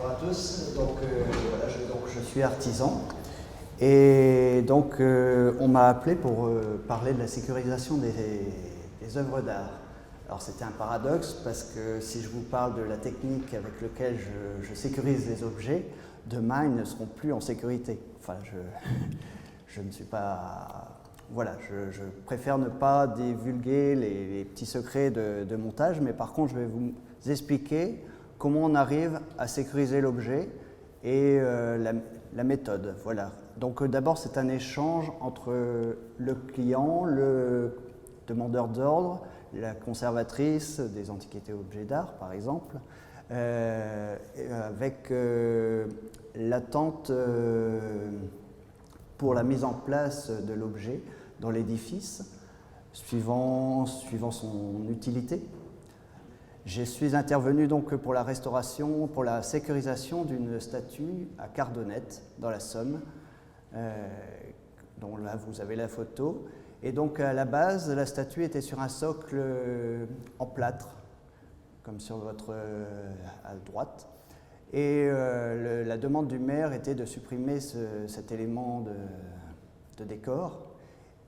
Bonjour à tous, voilà, je suis artisan et donc on m'a appelé pour parler de la sécurisation des œuvres d'art. Alors c'était un paradoxe parce que si je vous parle de la technique avec laquelle je sécurise les objets, demain ils ne seront plus en sécurité. Enfin, je ne suis pas... Voilà, je préfère ne pas divulguer les petits secrets de montage, mais par contre je vais vous expliquer comment on arrive à sécuriser l'objet et la méthode. Voilà. Donc d'abord, c'est un échange entre le client, le demandeur d'ordre, la conservatrice des antiquités objets d'art, par exemple, avec l'attente pour la mise en place de l'objet dans l'édifice, suivant son utilité. Je suis intervenu donc pour la restauration, pour la sécurisation d'une statue à Cardonnette, dans la Somme, dont là vous avez la photo. Et donc à la base, la statue était sur un socle en plâtre, comme sur votre à droite. Et la demande du maire était de supprimer cet élément de décor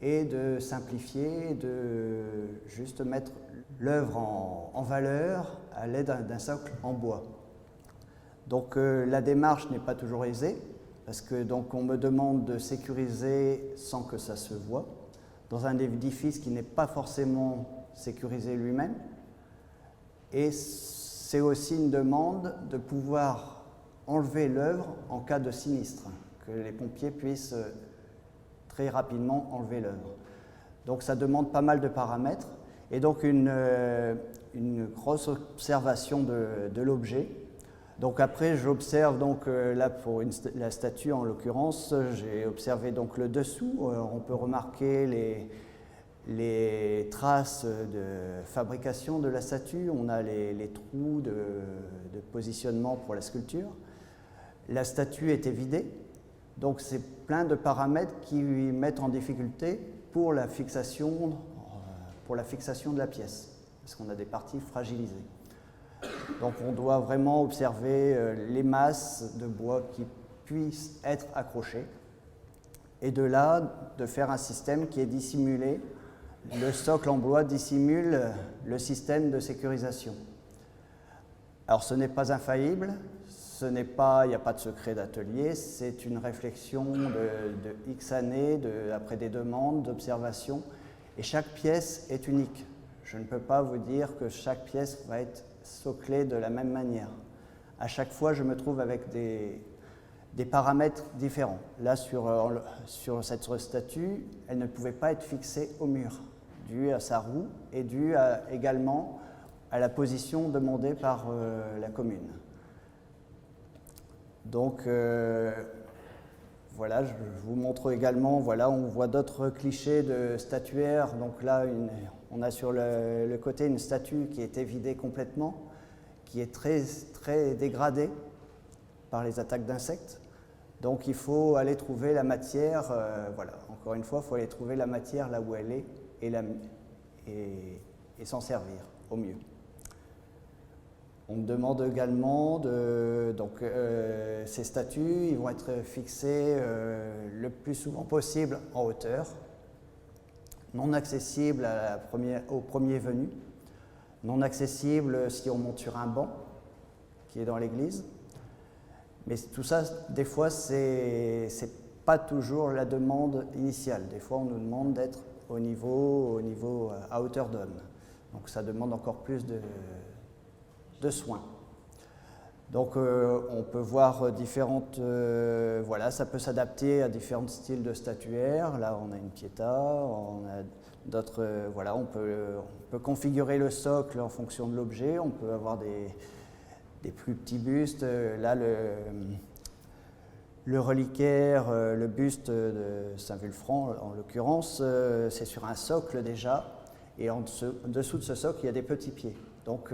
et de simplifier, de juste mettre l'œuvre en valeur à l'aide d'un socle en bois. Donc la démarche n'est pas toujours aisée, parce que donc on me demande de sécuriser sans que ça se voie, dans un édifice qui n'est pas forcément sécurisé lui-même. Et c'est aussi une demande de pouvoir enlever l'œuvre en cas de sinistre, que les pompiers puissent très rapidement enlever l'œuvre. Donc ça demande pas mal de paramètres et donc une grosse observation de l'objet. Donc après j'observe donc là pour la statue en l'occurrence, j'ai observé donc le dessous. On peut remarquer les traces de fabrication de la statue, on a les trous de positionnement pour la sculpture. La statue était vidée, donc c'est plein de paramètres qui mettent en difficulté pour la fixation de la pièce, parce qu'on a des parties fragilisées. Donc on doit vraiment observer les masses de bois qui puissent être accrochées, et de là, de faire un système qui est dissimulé. Le socle en bois dissimule le système de sécurisation. Alors ce n'est pas infaillible, il n'y a pas de secret d'atelier, c'est une réflexion de X années, après des demandes, d'observations, et chaque pièce est unique. Je ne peux pas vous dire que chaque pièce va être soclée de la même manière. À chaque fois, je me trouve avec des paramètres différents. Là, sur cette statue, elle ne pouvait pas être fixée au mur, dû à sa roue et dû également à la position demandée par la commune. Donc, voilà, je vous montre également, voilà, on voit d'autres clichés de statuaires. Donc là, on a sur le côté une statue qui était vidée complètement, qui est très, très dégradée par les attaques d'insectes. Donc il faut aller trouver la matière, voilà, encore une fois, il faut aller trouver la matière là où elle est et s'en servir au mieux. On me demande également ces statues, ils vont être fixés le plus souvent possible en hauteur, non accessibles au premier venu, non accessibles si on monte sur un banc qui est dans l'église. Mais tout ça, des fois, c'est pas toujours la demande initiale. Des fois, on nous demande d'être au niveau à hauteur d'homme. Donc ça demande encore plus de soins. Donc on peut voir différentes... voilà, ça peut s'adapter à différents styles de statuaires. Là, on a une Pietà, on a d'autres... voilà, on peut configurer le socle en fonction de l'objet. On peut avoir des plus petits bustes. Là, le reliquaire, le buste de Saint-Vulfranc, en l'occurrence, c'est sur un socle déjà. Et en dessous de ce socle, il y a des petits pieds. Donc,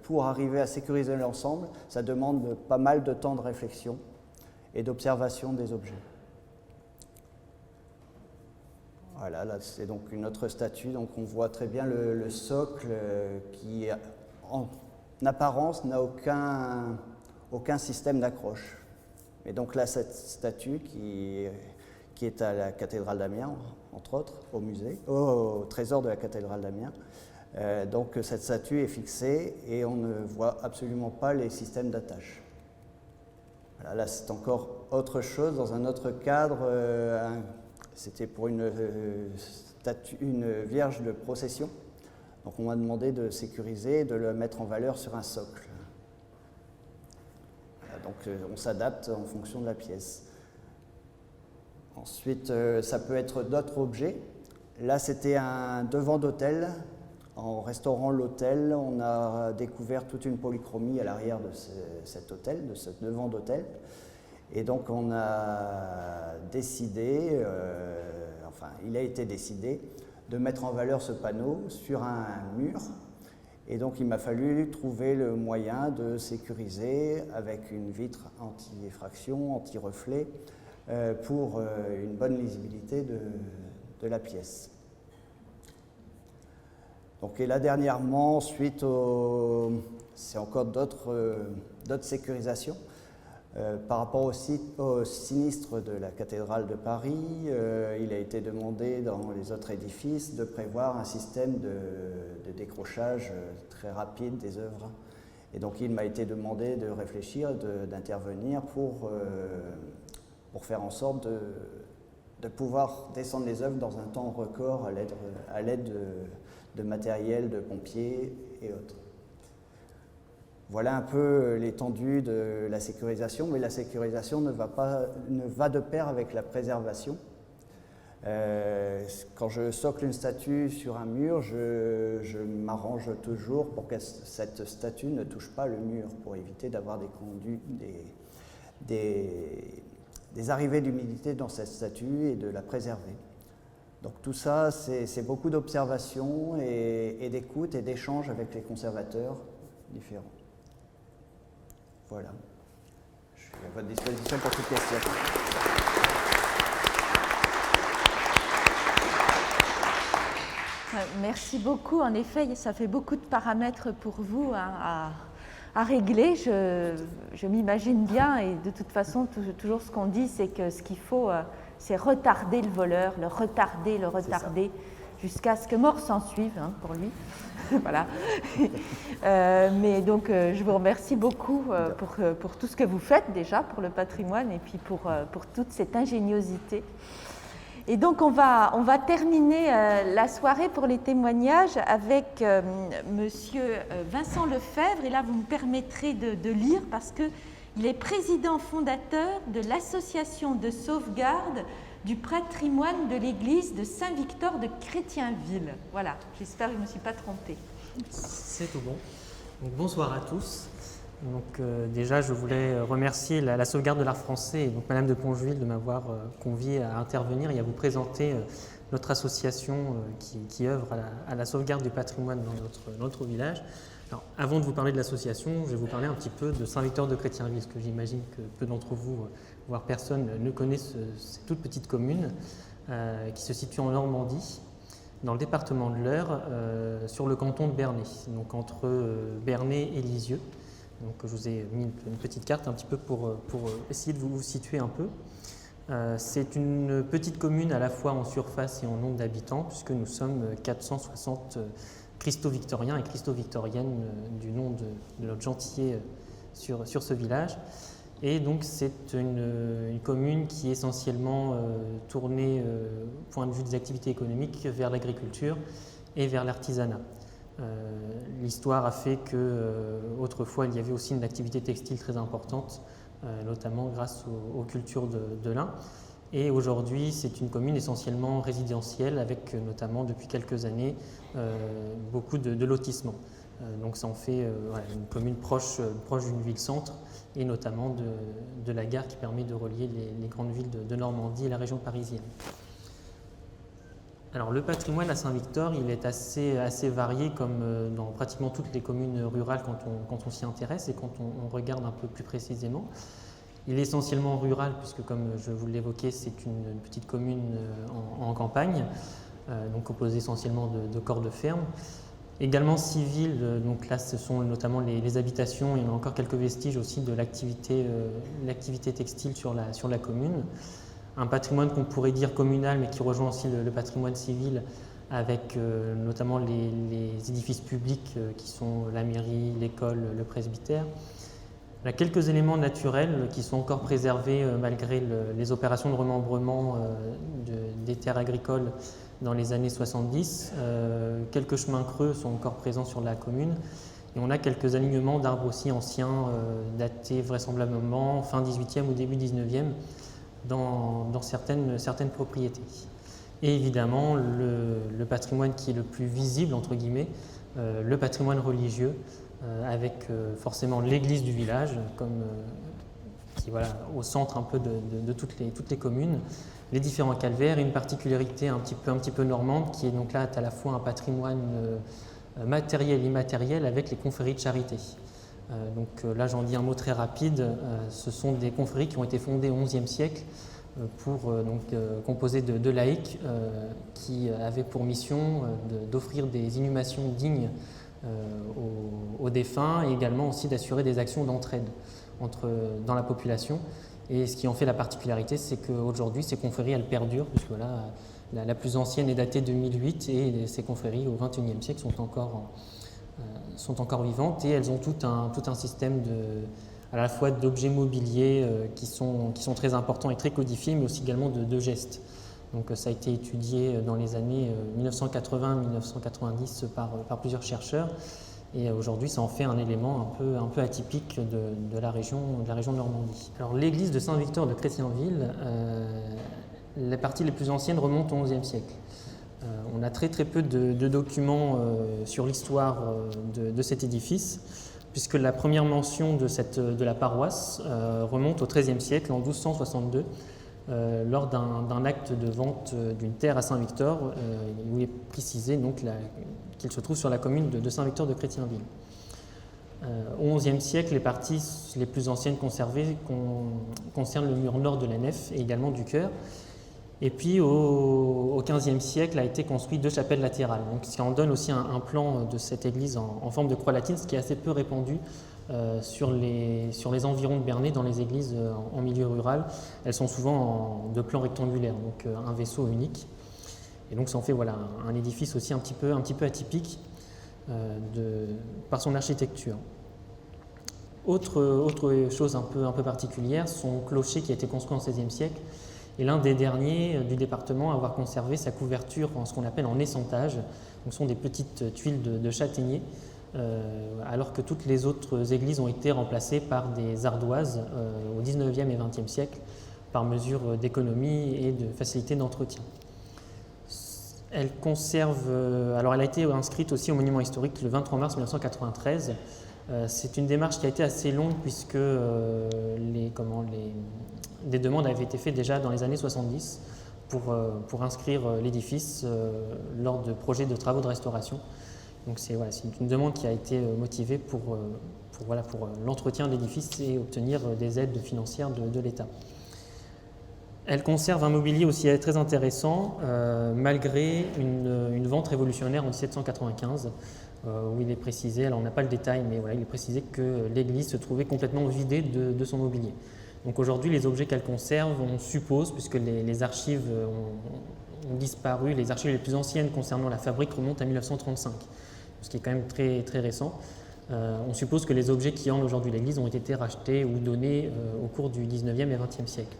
pour arriver à sécuriser l'ensemble, ça demande pas mal de temps de réflexion et d'observation des objets. Voilà, là c'est donc une autre statue. Donc, on voit très bien le socle qui, en apparence, n'a aucun système d'accroche. Et donc là, cette statue qui est à la cathédrale d'Amiens, entre autres, au musée, au trésor de la cathédrale d'Amiens. Donc cette statue est fixée et on ne voit absolument pas les systèmes d'attache. Voilà, là, c'est encore autre chose, dans un autre cadre. C'était pour une vierge de procession. Donc on m'a demandé de sécuriser et de le mettre en valeur sur un socle. Voilà, donc on s'adapte en fonction de la pièce. Ensuite, ça peut être d'autres objets. Là, c'était un devant d'hôtel. En restaurant l'hôtel, on a découvert toute une polychromie à l'arrière de cet hôtel, de ce devant d'hôtel. Et donc on a décidé, il a été décidé de mettre en valeur ce panneau sur un mur. Et donc il m'a fallu trouver le moyen de sécuriser avec une vitre anti-effraction, anti-reflet, pour une bonne lisibilité de la pièce. Donc, et là, dernièrement, c'est encore d'autres sécurisations. Par rapport au sinistre de la cathédrale de Paris, il a été demandé dans les autres édifices de prévoir un système de décrochage très rapide des œuvres. Et donc il m'a été demandé de réfléchir, d'intervenir pour faire en sorte de pouvoir descendre les œuvres dans un temps record à l'aide de matériel, de pompiers et autres. Voilà un peu l'étendue de la sécurisation, mais la sécurisation ne va de pair avec la préservation. Quand je socle une statue sur un mur, je m'arrange toujours pour que cette statue ne touche pas le mur, pour éviter d'avoir des arrivées d'humidité dans cette statue et de la préserver. Donc tout ça, c'est beaucoup d'observation et d'écoute et d'échange avec les conservateurs différents. Voilà. Je suis à votre disposition pour toute question. Merci beaucoup. En effet, ça fait beaucoup de paramètres pour vous à régler. Je m'imagine bien, et de toute façon, toujours ce qu'on dit, c'est que ce qu'il faut, c'est retarder le voleur, le retarder, jusqu'à ce que mort s'en suive, pour lui. Voilà. Mais donc, je vous remercie beaucoup pour tout ce que vous faites déjà pour le patrimoine et puis pour toute cette ingéniosité. Et donc, on va terminer la soirée pour les témoignages avec monsieur Vincent Lefebvre. Et là, vous me permettrez de lire parce qu'il est président fondateur de l'association de sauvegarde du patrimoine de l'église de Saint-Victor de Chrétienville. Voilà, j'espère que je ne me suis pas trompée. C'est tout bon. Donc, bonsoir à tous. Donc, déjà, je voulais remercier la sauvegarde de l'art français et donc Madame de Pongeville de m'avoir convié à intervenir et à vous présenter notre association qui œuvre à la sauvegarde du patrimoine dans notre village. Alors, avant de vous parler de l'association, je vais vous parler un petit peu de Saint-Victor de Chrétienville, parce que j'imagine que peu d'entre vous, voire personne, ne connaissent cette toute petite commune qui se situe en Normandie, dans le département de l'Eure, sur le canton de Bernay, donc entre Bernay et Lisieux. Donc, je vous ai mis une petite carte un petit peu pour essayer de vous situer un peu. C'est une petite commune à la fois en surface et en nombre d'habitants, puisque nous sommes 460 Christo-Victoriens et Christo-Victoriennes du nom de notre gentillet sur ce village. Et donc, c'est une commune qui est essentiellement tournée, au point de vue des activités économiques, vers l'agriculture et vers l'artisanat. L'histoire a fait qu'autrefois, il y avait aussi une activité textile très importante, notamment grâce aux cultures de lin. Et aujourd'hui, c'est une commune essentiellement résidentielle, avec notamment, depuis quelques années, beaucoup de lotissements. Donc ça en fait une commune proche d'une ville-centre, et notamment de la gare qui permet de relier les grandes villes de Normandie et la région parisienne. Alors, le patrimoine à Saint-Victor, il est assez varié, comme dans pratiquement toutes les communes rurales quand on s'y intéresse et quand on regarde un peu plus précisément. Il est essentiellement rural, puisque comme je vous l'évoquais, c'est une petite commune en campagne, donc composée essentiellement de corps de ferme. Également civil, donc là ce sont notamment les habitations, il y en a encore quelques vestiges aussi de l'activité textile sur la commune. Un patrimoine qu'on pourrait dire communal mais qui rejoint aussi le patrimoine civil avec notamment les édifices publics qui sont la mairie, l'école, le presbytère. Il y a quelques éléments naturels qui sont encore préservés malgré les opérations de remembrement des terres agricoles dans les années 70. Quelques chemins creux sont encore présents sur la commune. Et on a quelques alignements d'arbres aussi anciens, datés vraisemblablement fin 18e ou début 19e, dans certaines propriétés. Et évidemment, le patrimoine qui est le plus visible, entre guillemets, le patrimoine religieux, avec forcément l'église du village, qui est au centre un peu de toutes les communes, les différents calvaires, et une particularité un petit peu normande, qui est donc là à la fois un patrimoine matériel et immatériel avec les confréries de charité. Donc là, j'en dis un mot très rapide. Ce sont des confréries qui ont été fondées au XIe siècle composées de laïcs qui avaient pour mission d'offrir des inhumations dignes aux défunts et également aussi d'assurer des actions d'entraide dans la population. Et ce qui en fait la particularité, c'est qu'aujourd'hui, ces confréries, elles perdurent, puisque la plus ancienne est datée de 1008 et ces confréries au XXIe siècle sont encore vivantes et elles ont tout un système à la fois d'objets mobiliers qui sont très importants et très codifiés, mais aussi également de gestes. Donc ça a été étudié dans les années 1980-1990 par plusieurs chercheurs et aujourd'hui ça en fait un élément un peu atypique de la région de Normandie. Alors l'église de Saint-Victor de Chrétienville, les parties les plus anciennes remontent au XIe siècle. On a très peu de documents sur l'histoire de cet édifice, puisque la première mention de la paroisse remonte au XIIIe siècle, en 1262, lors d'un acte de vente d'une terre à Saint-Victor, où il est précisé qu'il se trouve sur la commune de Saint-Victor de Chrétienville. Au XIe siècle, les parties les plus anciennes conservées concernent le mur nord de la nef et également du chœur. Et puis au XVe siècle a été construit 2 chapelles latérales, donc ce qui en donne aussi un plan de cette église en forme de croix latine, ce qui est assez peu répandu sur les environs de Bernay, dans les églises en milieu rural. Elles sont souvent de plan rectangulaire, donc un vaisseau unique. Et donc ça en fait un édifice aussi un petit peu atypique par son architecture. Autre chose un peu particulière, son clocher qui a été construit au XVIe siècle est l'un des derniers du département à avoir conservé sa couverture en ce qu'on appelle en essentage. Donc, ce sont des petites tuiles de châtaignier, alors que toutes les autres églises ont été remplacées par des ardoises au XIXe et XXe siècle par mesure d'économie et de facilité d'entretien. Elle a été inscrite aussi au monument historique le 23 mars 1993. C'est une démarche qui a été assez longue puisque des demandes avaient été faites déjà dans les années 70 pour inscrire l'édifice lors de projets de travaux de restauration. Donc c'est une demande qui a été motivée pour l'entretien de l'édifice et obtenir des aides financières de l'État. Elle conserve un mobilier aussi très intéressant malgré une vente révolutionnaire en 1795 où il est précisé, alors on n'a pas le détail, mais il est précisé que l'église se trouvait complètement vidée de son mobilier. Donc aujourd'hui, les objets qu'elle conserve, on suppose, puisque les archives ont disparu, les archives les plus anciennes concernant la fabrique remontent à 1935, ce qui est quand même très, très récent. On suppose que les objets qui ornent aujourd'hui l'église ont été rachetés ou donnés au cours du 19e et 20e siècle.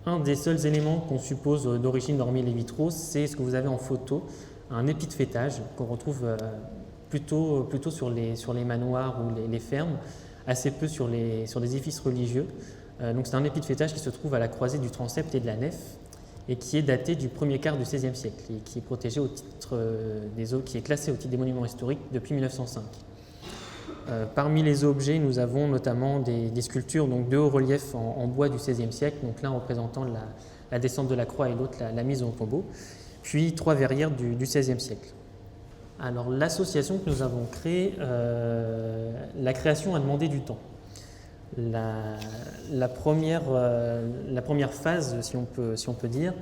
Un des seuls éléments qu'on suppose d'origine hormis les vitraux, c'est ce que vous avez en photo, un épi de fêtage qu'on retrouve plutôt sur les manoirs ou les fermes, assez peu sur des édifices religieux. Donc c'est un épi de fêtage qui se trouve à la croisée du transept et de la nef et qui est daté du premier quart du XVIe siècle et qui est protégé au titre qui est classé au titre des monuments historiques depuis 1905. Parmi les objets, nous avons notamment des sculptures de haut relief en bois du XVIe siècle, donc l'un représentant la descente de la croix et l'autre la mise au tombeau, puis 3 verrières du XVIe siècle. Alors l'association que nous avons créée, la création a demandé du temps. La première phase, si on peut dire,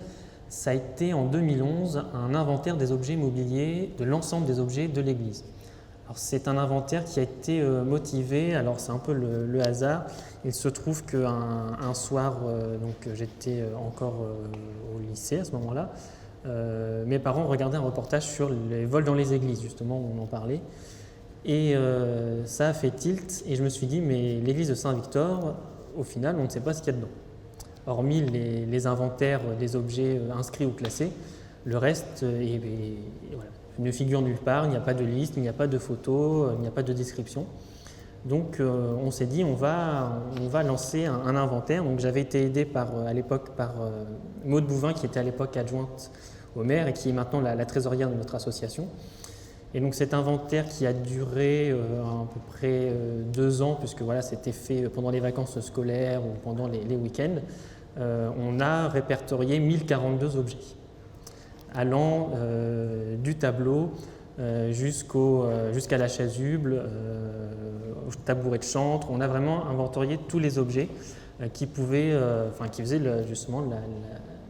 ça a été en 2011 un inventaire des objets mobiliers, de l'ensemble des objets de l'église. Alors c'est un inventaire qui a été motivé, alors c'est un peu le hasard. Il se trouve qu'un soir, donc j'étais encore au lycée à ce moment-là, mes parents regardaient un reportage sur les vols dans les églises, justement, où on en parlait. Et ça a fait tilt, et je me suis dit, mais l'église de Saint-Victor, au final, on ne sait pas ce qu'il y a dedans. Hormis les inventaires des objets inscrits ou classés, le reste voilà, ne figure nulle part, il n'y a pas de liste, il n'y a pas de photos, il n'y a pas de description. Donc on s'est dit on va lancer un inventaire. Donc j'avais été aidé à l'époque par Maude Bouvin, qui était à l'époque adjointe au maire et qui est maintenant la trésorière de notre association. Et donc cet inventaire qui a duré à peu près 2 ans, puisque voilà, c'était fait pendant les vacances scolaires ou pendant les week-ends, on a répertorié 1042 objets, allant du tableau jusqu'à la chasuble, au tabouret de chantre. On a vraiment inventorié tous les objets qui faisaient justement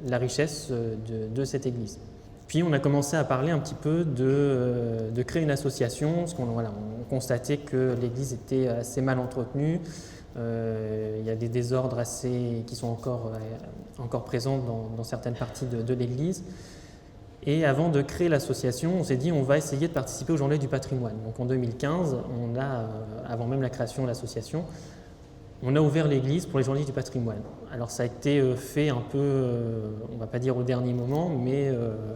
la richesse de cette église. Puis on a commencé à parler un petit peu de créer une association, parce qu'on on constatait que l'église était assez mal entretenue. Il y a des désordres qui sont encore présents dans certaines parties de l'église. Et avant de créer l'association, on s'est dit on va essayer de participer aux Journées du patrimoine. Donc en 2015, avant même la création de l'association, on a ouvert l'église pour les Journées du patrimoine. Alors ça a été fait un peu, on ne va pas dire au dernier moment, mais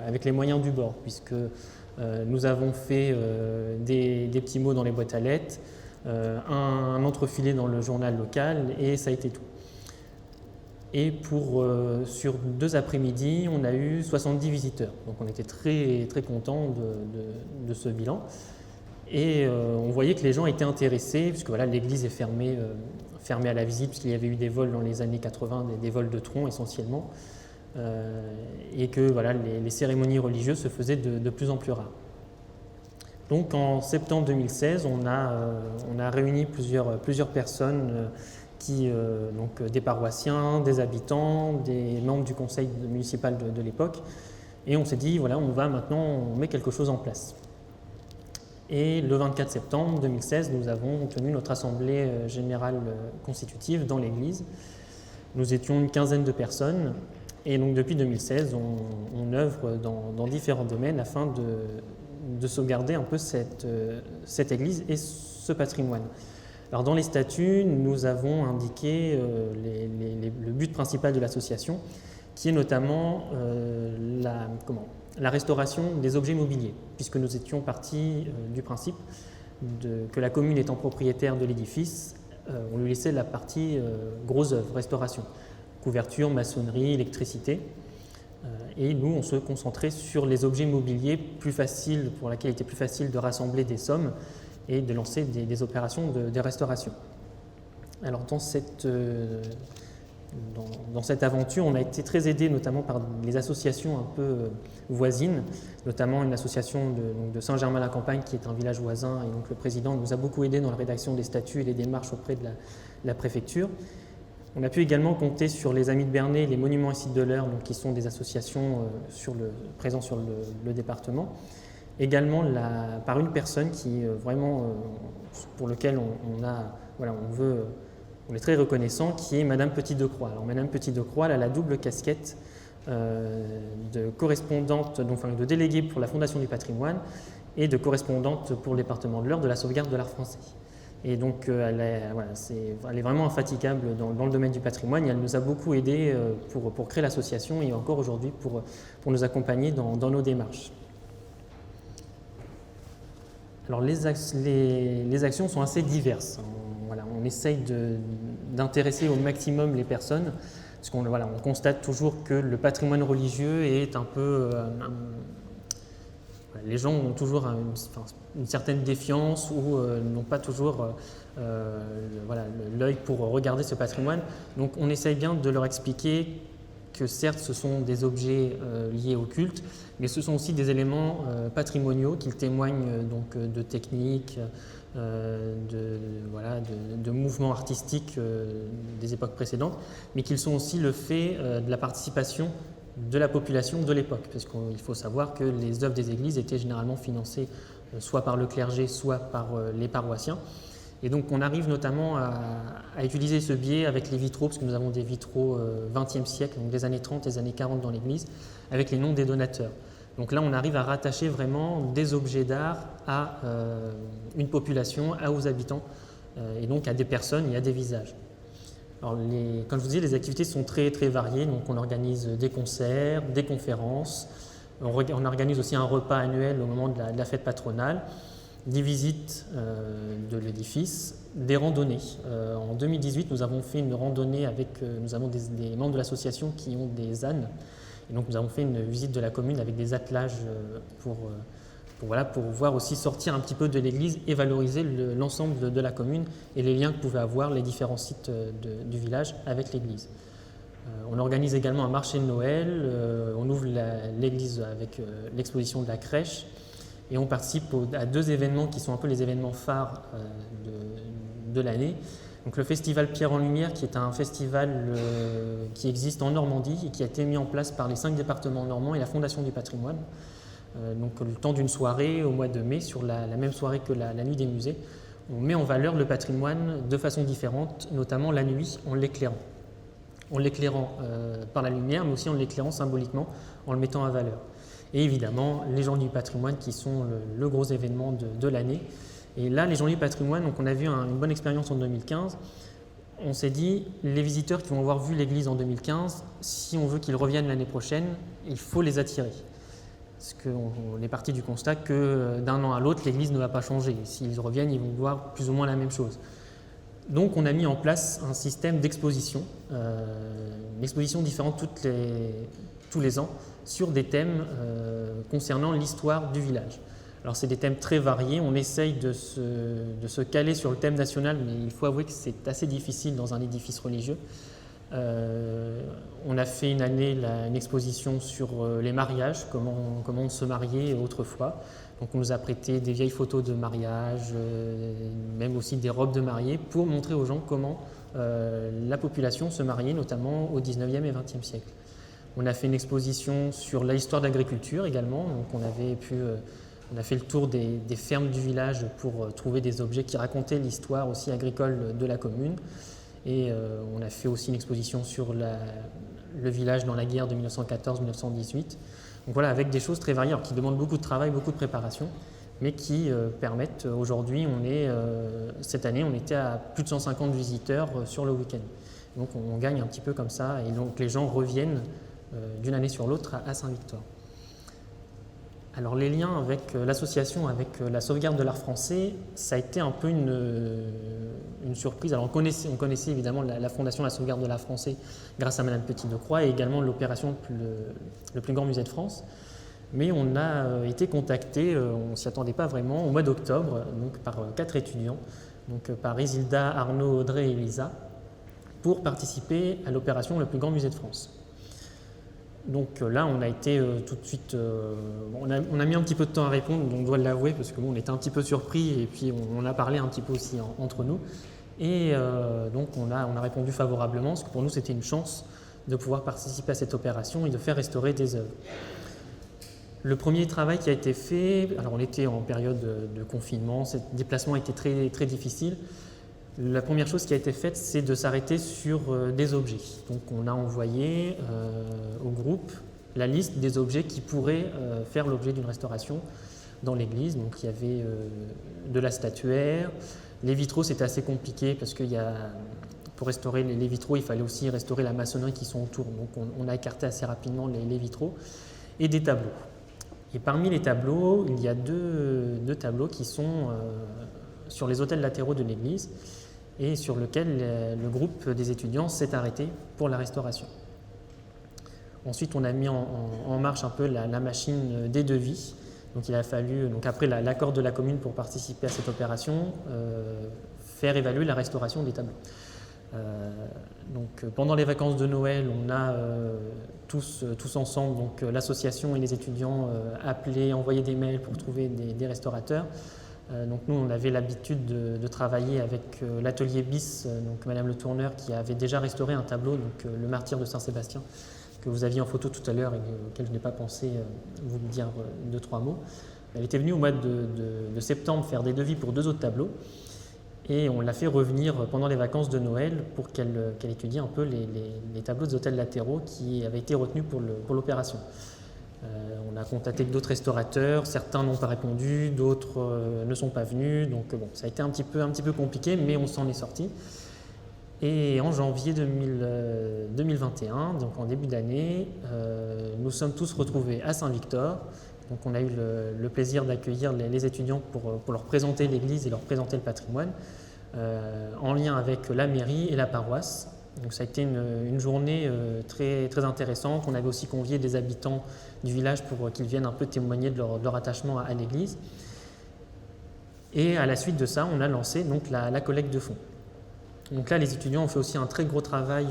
avec les moyens du bord, puisque nous avons fait des petits mots dans les boîtes à lettres, un entrefilé dans le journal local, et ça a été tout. Et sur 2 après-midi, on a eu 70 visiteurs. Donc on était très, très contents de ce bilan. Et on voyait que les gens étaient intéressés, puisque voilà, l'église est fermée à la visite, puisqu'il y avait eu des vols dans les années 80, des vols de troncs essentiellement, et que voilà, les cérémonies religieuses se faisaient de plus en plus rares. Donc en septembre 2016, on a réuni plusieurs personnes, donc des paroissiens, des habitants, des membres du conseil municipal de l'époque, et on s'est dit voilà, on met quelque chose en place. Et le 24 septembre 2016, nous avons tenu notre assemblée générale constitutive dans l'église. Nous étions une quinzaine de personnes, et donc depuis 2016, on œuvre dans différents domaines afin de sauvegarder un peu cette église et ce patrimoine. Alors dans les statuts, nous avons indiqué le but principal de l'association, qui est notamment la restauration des objets mobiliers, puisque nous étions partis du principe que la commune étant propriétaire de l'édifice, on lui laissait la partie gros œuvre, restauration, couverture, maçonnerie, électricité. Et nous, on se concentrait sur les objets mobiliers pour lesquels il était plus facile de rassembler des sommes et de lancer des opérations de restauration. Alors dans cette aventure, on a été très aidé notamment par les associations un peu voisines, notamment une association de Saint-Germain-la-Campagne qui est un village voisin, et donc le président nous a beaucoup aidé dans la rédaction des statuts et les démarches auprès de la préfecture. On a pu également compter sur les Amis de Bernay, les Monuments et Sites de l'Eure, qui sont des associations présentes sur le département. Également par une personne qui pour lequel on est très reconnaissant, qui est Madame Petit-Decroix. Alors Madame Petit-Decroix, elle a la double casquette de correspondante, de déléguée pour la Fondation du patrimoine et de correspondante pour le département de l'Eure de la sauvegarde de l'art français. Et donc elle est vraiment infatigable dans le domaine du patrimoine, et elle nous a beaucoup aidés pour créer l'association et encore aujourd'hui pour nous accompagner dans nos démarches. Alors les actions sont assez diverses. On essaye d'intéresser au maximum les personnes, parce qu'on constate toujours que le patrimoine religieux est un peu... les gens ont toujours une certaine défiance ou n'ont pas toujours l'œil pour regarder ce patrimoine. Donc on essaye bien de leur expliquer que certes ce sont des objets liés au culte, mais ce sont aussi des éléments patrimoniaux qui témoignent donc de techniques, de mouvements artistiques des époques précédentes, mais qu'ils sont aussi le fait de la participation de la population de l'époque, parce qu'il faut savoir que les œuvres des églises étaient généralement financées soit par le clergé, soit par les paroissiens. Et donc on arrive notamment à utiliser ce biais avec les vitraux, parce que nous avons des vitraux 20e siècle, donc des années 30 et des années 40 dans l'église, avec les noms des donateurs. Donc là on arrive à rattacher vraiment des objets d'art à une population, aux habitants, et donc à des personnes et à des visages. Alors comme je vous disais, les activités sont très variées, donc on organise des concerts, des conférences, on organise aussi un repas annuel au moment de la fête patronale, des visites de l'édifice, des randonnées. En 2018, nous avons fait une randonnée nous avons des membres de l'association qui ont des ânes, et donc nous avons fait une visite de la commune avec des attelages pour voir aussi sortir un petit peu de l'église et valoriser l'ensemble de la commune et les liens que pouvaient avoir les différents sites du village avec l'église. On organise également un marché de Noël, on ouvre l'église avec l'exposition de la crèche et on participe à 2 événements qui sont un peu les événements phares de l'année. Donc le festival Pierre en Lumière, qui est un festival qui existe en Normandie et qui a été mis en place par les 5 départements normands et la Fondation du patrimoine. Donc le temps d'une soirée au mois de mai, sur la même soirée que la nuit des musées, on met en valeur le patrimoine de façon différente, notamment la nuit en l'éclairant. En l'éclairant par la lumière, mais aussi en l'éclairant symboliquement, en le mettant en valeur. Et évidemment, les Journées du patrimoine qui sont le gros événement de l'année. Et là, les Journées du patrimoine, donc on a vu une bonne expérience en 2015. On s'est dit, les visiteurs qui vont avoir vu l'église en 2015, si on veut qu'ils reviennent l'année prochaine, il faut les attirer. Parce qu'on est parti du constat que d'un an à l'autre, l'église ne va pas changer. S'ils reviennent, ils vont voir plus ou moins la même chose. Donc on a mis en place un système d'exposition, une exposition différente tous les ans, sur des thèmes concernant l'histoire du village. Alors c'est des thèmes très variés, on essaye de se caler sur le thème national, mais il faut avouer que c'est assez difficile dans un édifice religieux. On a fait une année une exposition sur les mariages, comment on se mariait autrefois. Donc on nous a prêté des vieilles photos de mariage, même aussi des robes de mariée, pour montrer aux gens comment la population se mariait, notamment au 19e et 20e siècle. On a fait une exposition sur l'histoire de l'agriculture également, donc on a fait le tour des fermes du village pour trouver des objets qui racontaient l'histoire aussi agricole de la commune. Et on a fait aussi une exposition sur le village dans la guerre de 1914-1918. Donc voilà, avec des choses très variées, qui demandent beaucoup de travail, beaucoup de préparation, mais qui permettent, aujourd'hui, cette année, on était à plus de 150 visiteurs sur le week-end. Donc on gagne un petit peu comme ça, et donc les gens reviennent d'une année sur l'autre à Saint-Victor. Alors les liens avec l'association, avec la sauvegarde de l'art français, ça a été un peu une surprise. Alors on connaissait évidemment la Fondation de la sauvegarde de l'art français grâce à Madame Petit-Decroix et également l'opération le plus grand musée de France. Mais on a été contacté, on ne s'y attendait pas vraiment, au mois d'octobre, donc par 4 étudiants, donc par Isilda, Arnaud, Audrey et Elisa, pour participer à l'opération le plus grand musée de France. Donc là, on a été tout de suite, on a mis un petit peu de temps à répondre, donc on doit l'avouer, parce que on était un petit peu surpris et puis on a parlé un petit peu aussi entre nous. Et donc on a répondu favorablement, parce que pour nous c'était une chance de pouvoir participer à cette opération et de faire restaurer des œuvres. Le premier travail qui a été fait, alors on était en période de confinement, ce déplacement était très, très difficile. La première chose qui a été faite, c'est de s'arrêter sur des objets. Donc on a envoyé au groupe la liste des objets qui pourraient faire l'objet d'une restauration dans l'église. Donc il y avait de la statuaire. Les vitraux, c'était assez compliqué parce que pour restaurer les vitraux, il fallait aussi restaurer la maçonnerie qui sont autour. Donc on a écarté assez rapidement les vitraux et des tableaux. Et parmi les tableaux, il y a deux tableaux qui sont sur les autels latéraux de l'église et sur lequel le groupe des étudiants s'est arrêté pour la restauration. Ensuite, on a mis en marche un peu la machine des devis. Donc il a fallu, après l'accord de la commune pour participer à cette opération, faire évaluer la restauration des tableaux. Donc pendant les vacances de Noël, on a tous ensemble, donc l'association et les étudiants, appelé, envoyé des mails pour trouver des restaurateurs. Donc nous, on avait l'habitude de travailler avec l'atelier BIS, donc Madame Le Tourneur, qui avait déjà restauré un tableau, donc le martyr de Saint-Sébastien, que vous aviez en photo tout à l'heure et auquel je n'ai pas pensé vous dire 2-3 mots. Elle était venue au mois de septembre faire des devis pour 2 autres tableaux et on l'a fait revenir pendant les vacances de Noël pour qu'elle étudie un peu les tableaux des hôtels latéraux qui avaient été retenus pour l'opération. On a contacté d'autres restaurateurs, certains n'ont pas répondu, d'autres ne sont pas venus, donc bon, ça a été un petit peu compliqué, mais on s'en est sorti. Et en janvier 2021, donc en début d'année, nous sommes tous retrouvés à Saint-Victor. Donc on a eu le plaisir d'accueillir les étudiants pour leur présenter l'église et leur présenter le patrimoine, en lien avec la mairie et la paroisse. Donc ça a été une journée très, très intéressante. On avait aussi convié des habitants du village pour qu'ils viennent un peu témoigner de leur attachement à l'église. Et à la suite de ça, on a lancé donc la collecte de fonds. Donc là, les étudiants ont fait aussi un très gros travail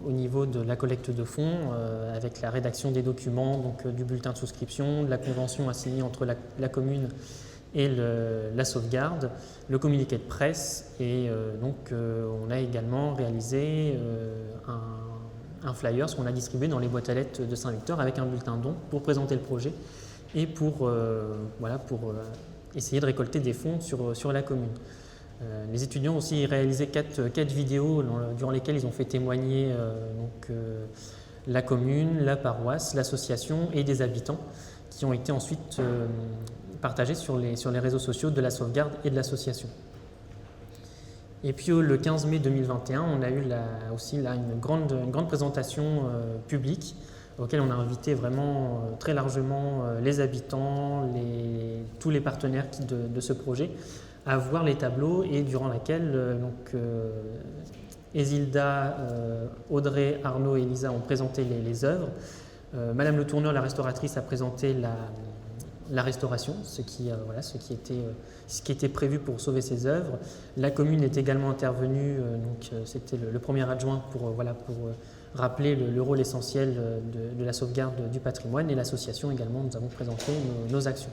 au niveau de la collecte de fonds, avec la rédaction des documents, donc du bulletin de souscription, de la convention à signer entre la commune et la sauvegarde, le communiqué de presse, et donc on a également réalisé un flyer, ce qu'on a distribué dans les boîtes à lettres de Saint-Victor avec un bulletin de don pour présenter le projet et pour essayer de récolter des fonds sur la commune. Les étudiants ont aussi réalisé 4 vidéos durant lesquelles ils ont fait témoigner la commune, la paroisse, l'association et des habitants qui ont été ensuite partagés sur les réseaux sociaux de la sauvegarde et de l'association. Et puis le 15 mai 2021, on a eu une grande présentation publique auquel on a invité vraiment très largement les habitants, tous les partenaires de ce projet à voir les tableaux et durant laquelle Isilda, Audrey, Arnaud et Elisa ont présenté les œuvres. Madame Le Tourneur, la restauratrice, a présenté la restauration, ce qui était prévu pour sauver ces œuvres. La commune est également intervenue, c'était le premier adjoint pour rappeler le rôle essentiel de la sauvegarde du patrimoine, et l'association également, nous avons présenté nos actions.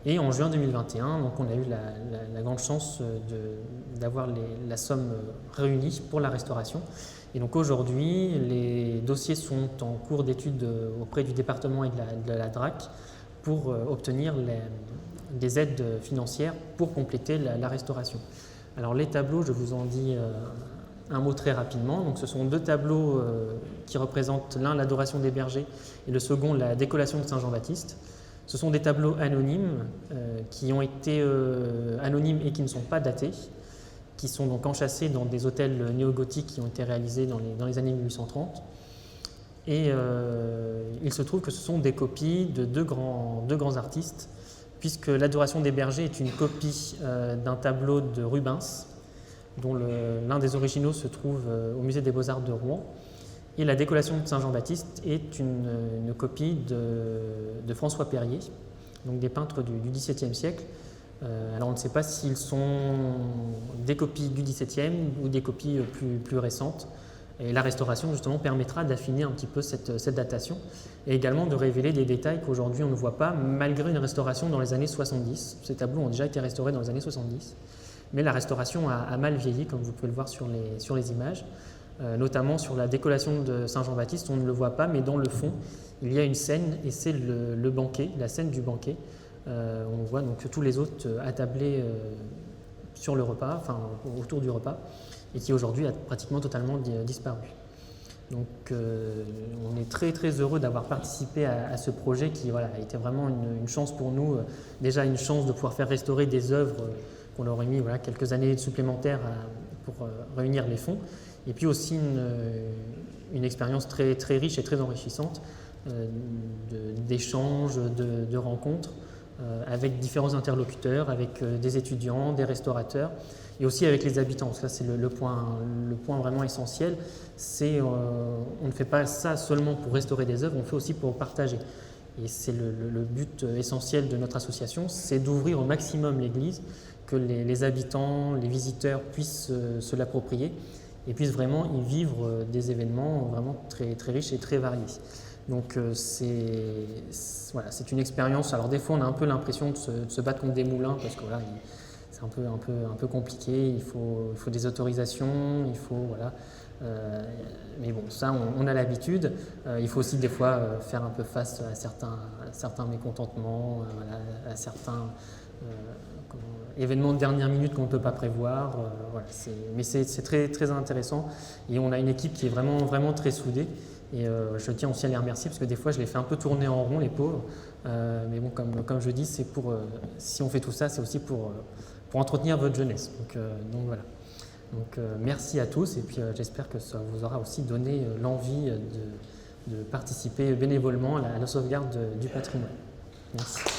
Et en juin 2021, donc on a eu la grande chance d'avoir la somme réunie pour la restauration. Et donc aujourd'hui, les dossiers sont en cours d'étude auprès du département et de la DRAC pour obtenir des aides financières pour compléter la restauration. Alors les tableaux, je vous en dis un mot très rapidement. Donc ce sont 2 tableaux qui représentent l'un l'adoration des bergers et le second la décollation de Saint-Jean-Baptiste. Ce sont des tableaux anonymes qui ont été anonymes et qui ne sont pas datés, qui sont donc enchâssés dans des hôtels néo-gothiques qui ont été réalisés dans les années 1830. Et il se trouve que ce sont des copies de deux grands artistes, puisque l'Adoration des bergers est une copie d'un tableau de Rubens, dont l'un des originaux se trouve au musée des Beaux-Arts de Rouen. Et la décollation de Saint-Jean-Baptiste est une copie de François Perrier, donc des peintres du XVIIe siècle. Alors on ne sait pas s'ils sont des copies du XVIIe ou des copies plus récentes. Et la restauration justement permettra d'affiner un petit peu cette datation et également de révéler des détails qu'aujourd'hui on ne voit pas, malgré une restauration dans les années 70. Ces tableaux ont déjà été restaurés dans les années 70, mais la restauration a mal vieilli, comme vous pouvez le voir sur les images. Notamment sur la décollation de Saint-Jean-Baptiste, on ne le voit pas, mais dans le fond, il y a une scène, et c'est le banquet, la scène du banquet. On voit donc tous les hôtes attablés sur le repas, enfin autour du repas, et qui aujourd'hui a pratiquement totalement disparu. Donc on est très très heureux d'avoir participé à ce projet qui a été vraiment une chance pour nous, déjà une chance de pouvoir faire restaurer des œuvres qu'on aurait mis quelques années supplémentaires pour réunir les fonds. Et puis aussi une expérience très, très riche et très enrichissante d'échanges, de rencontres avec différents interlocuteurs, avec des étudiants, des restaurateurs et aussi avec les habitants. Ça, c'est le point vraiment essentiel. On ne fait pas ça seulement pour restaurer des œuvres, on le fait aussi pour partager. Et c'est le but essentiel de notre association, c'est d'ouvrir au maximum l'église, que les habitants, les visiteurs puissent se l'approprier et puissent vraiment y vivre des événements vraiment très, très riches et très variés. Donc c'est une expérience. Alors des fois on a un peu l'impression de se battre contre des moulins parce que c'est un peu compliqué, il faut des autorisations, il faut, voilà. Mais bon, ça, on a l'habitude. Il faut aussi des fois faire un peu face à certains mécontentements, voilà, à certains événements de dernière minute qu'on ne peut pas prévoir. Voilà, mais c'est très, très intéressant. Et on a une équipe qui est vraiment, vraiment très soudée. Et je tiens aussi à les remercier parce que des fois, je les fais un peu tourner en rond, les pauvres. Mais bon, comme je dis, si on fait tout ça, c'est aussi pour entretenir votre jeunesse. Donc voilà. Donc merci à tous et puis j'espère que ça vous aura aussi donné l'envie de participer bénévolement à la sauvegarde du patrimoine. Merci.